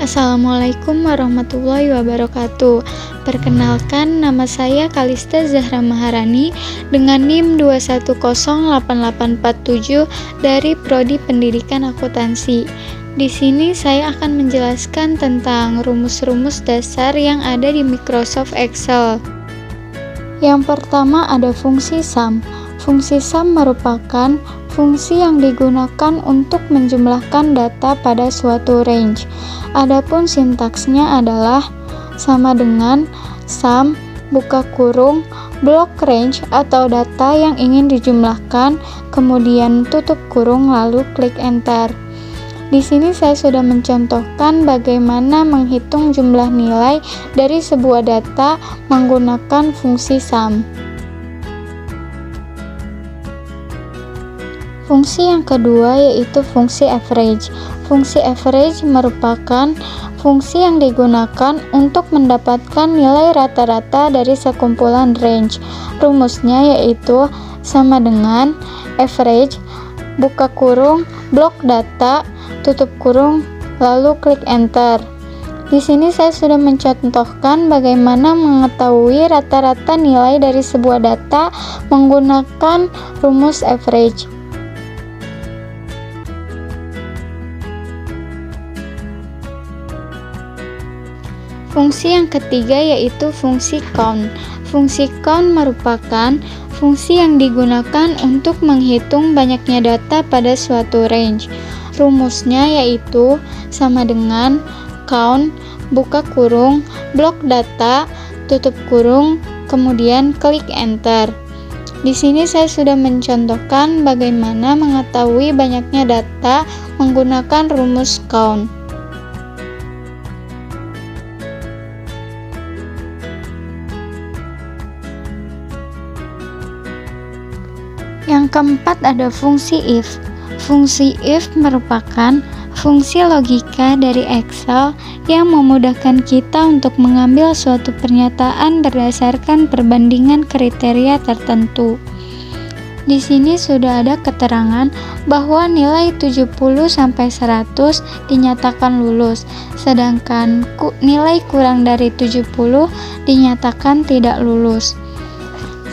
Assalamualaikum warahmatullahi wabarakatuh. Perkenalkan, nama saya Kalista Zahra Maharani dengan NIM 2108847 dari Prodi Pendidikan Akuntansi. Di sini saya akan menjelaskan tentang rumus-rumus dasar yang ada di Microsoft Excel. Yang pertama ada fungsi sum. Fungsi sum merupakan fungsi yang digunakan untuk menjumlahkan data pada suatu range. Adapun sintaksnya adalah sama dengan sum buka kurung blok range atau data yang ingin dijumlahkan, kemudian tutup kurung lalu klik enter. Di sini saya sudah mencontohkan bagaimana menghitung jumlah nilai dari sebuah data menggunakan fungsi sum. Fungsi yang kedua yaitu fungsi average. Fungsi average merupakan fungsi yang digunakan untuk mendapatkan nilai rata-rata dari sekumpulan range. Rumusnya yaitu sama dengan average buka kurung blok data tutup kurung lalu klik enter. Di sini saya sudah mencontohkan bagaimana mengetahui rata-rata nilai dari sebuah data menggunakan rumus average. Fungsi yang ketiga yaitu fungsi count. Fungsi count merupakan fungsi yang digunakan untuk menghitung banyaknya data pada suatu range. Rumusnya yaitu sama dengan count buka kurung blok data tutup kurung kemudian klik enter. Di sini saya sudah mencontohkan bagaimana mengetahui banyaknya data menggunakan rumus count. Yang keempat ada fungsi if. Fungsi if merupakan fungsi logika dari Excel yang memudahkan kita untuk mengambil suatu pernyataan berdasarkan perbandingan kriteria tertentu. Di sini sudah ada keterangan bahwa nilai 70-100 dinyatakan lulus, sedangkan nilai kurang dari 70 dinyatakan tidak lulus.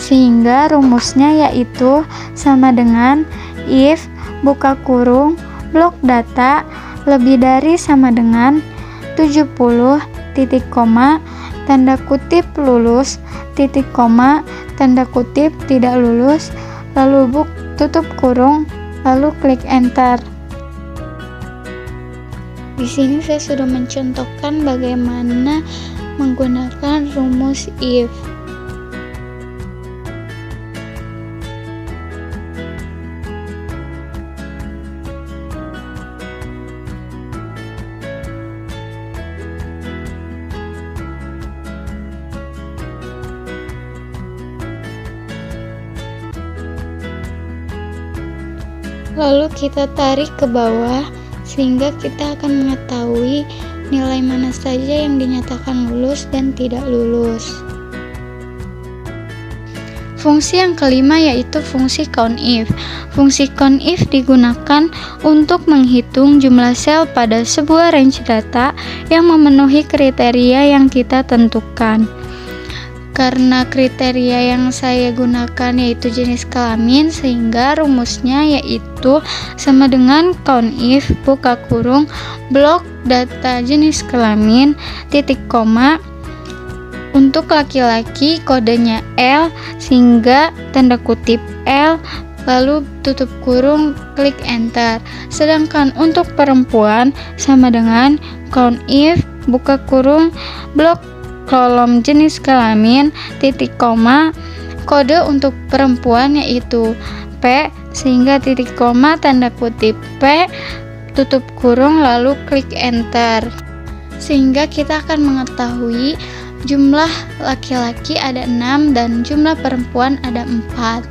Sehingga rumusnya yaitu sama dengan if buka kurung blok data lebih dari sama dengan 70 titik koma tanda kutip lulus titik koma tanda kutip tidak lulus lalu tutup kurung lalu klik enter. Di sini saya sudah mencontohkan bagaimana menggunakan rumus if. Lalu kita tarik ke bawah sehingga kita akan mengetahui nilai mana saja yang dinyatakan lulus dan tidak lulus. Fungsi yang kelima yaitu fungsi countif. Fungsi countif digunakan untuk menghitung jumlah sel pada sebuah range data yang memenuhi kriteria yang kita tentukan. Karena kriteria yang saya gunakan yaitu jenis kelamin, sehingga rumusnya yaitu sama dengan countif buka kurung blok data jenis kelamin titik koma untuk laki-laki kodenya L sehingga tanda kutip L lalu tutup kurung klik enter. Sedangkan untuk perempuan sama dengan countif buka kurung blok kolom jenis kelamin titik koma kode untuk perempuan yaitu P sehingga titik koma tanda kutip P tutup kurung lalu klik enter, sehingga kita akan mengetahui jumlah laki-laki ada 6 dan jumlah perempuan ada 4.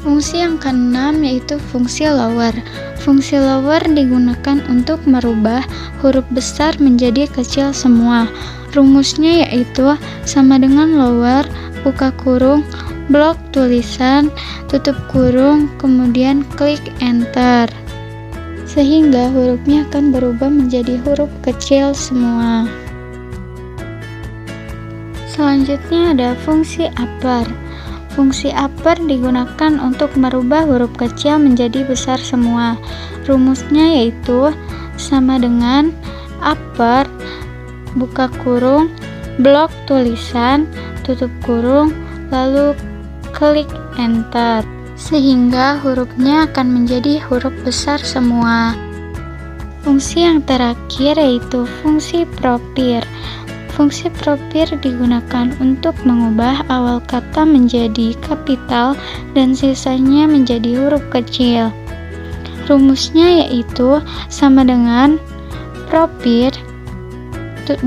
Fungsi yang keenam yaitu fungsi lower. Fungsi lower digunakan untuk merubah huruf besar menjadi kecil semua. Rumusnya yaitu sama dengan lower buka kurung blok tulisan tutup kurung kemudian klik enter. sehingga hurufnya akan berubah menjadi huruf kecil semua. Selanjutnya ada fungsi upper. Fungsi upper digunakan untuk merubah huruf kecil menjadi besar semua. Rumusnya yaitu sama dengan upper buka kurung blok tulisan tutup kurung lalu klik enter, sehingga hurufnya akan menjadi huruf besar semua. Fungsi yang terakhir yaitu fungsi propir. Fungsi propir digunakan untuk mengubah awal kata menjadi kapital dan sisanya menjadi huruf kecil. Rumusnya yaitu sama dengan propir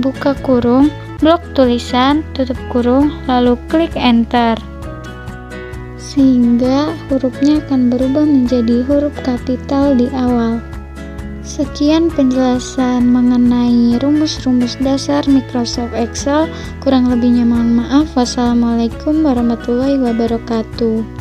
buka kurung blok tulisan tutup kurung lalu klik enter, sehingga hurufnya akan berubah menjadi huruf kapital di awal. Sekian penjelasan mengenai rumus-rumus dasar Microsoft Excel. Kurang lebihnya mohon maaf. Wassalamualaikum warahmatullahi wabarakatuh.